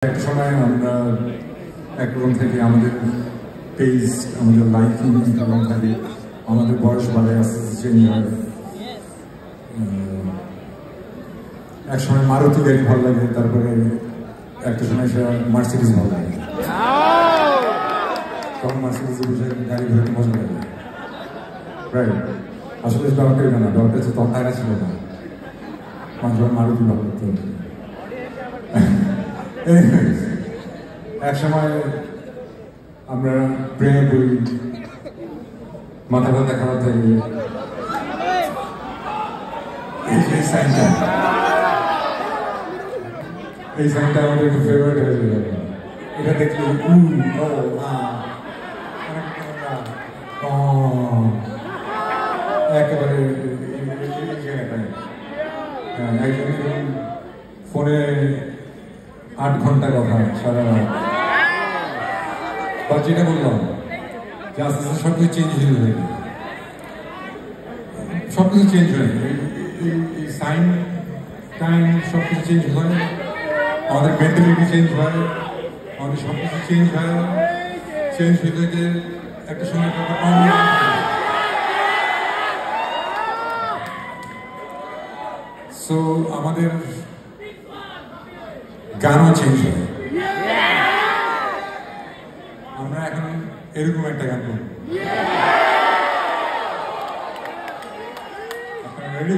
একটা সময় আমরা একরকম থেকে আমাদের টেস্ট, আমাদের লাইকিং একরকম থাকে, আমাদের বয়স বাড়ে, আস্তে আস্তে চেঞ্জ হয়। এক সময় মারুতি গাড়ি ভালো লাগে, তারপরে একটা সময় সে মার্সিডিজ ভালো লাগে, তখন মার্সিডিজে বসে গাড়ি ঘুরতে মজা লাগে। রাইট, আসলে ব্যাপারটা এটা না, ব্যাপারটা হচ্ছে তখন টাকা ছিল না, মানুষ মারুতি ভালো করতে হবে। এক সময় আমরা প্রেমে পড়ি, মাথা ব্যথা খারাপ থাকে, এই সাইনটা আমাদের একটু ফেভারিট হয়ে যাবে। এটা দেখলে একেবারে একজন ফোনে 8 ঘন্টা কথা সারা রাত, বা যেটা বললাম যে আস্তে আস্তে সব কিছু চেঞ্জ হয়ে যায়, সব কিছু চেঞ্জ হয়, এই সাইন টাইম সব কিছু চেঞ্জ হয়, আমাদের মেন্টালিটি চেঞ্জ হয়, আমাদের সব কিছু চেঞ্জ হয়, চেঞ্জ হয়ে থেকে একটা সময় সো আমাদের গানও চেঞ্জ হয়। আমরা এখন এরকম একটা গান করি, আপনারা রেডি?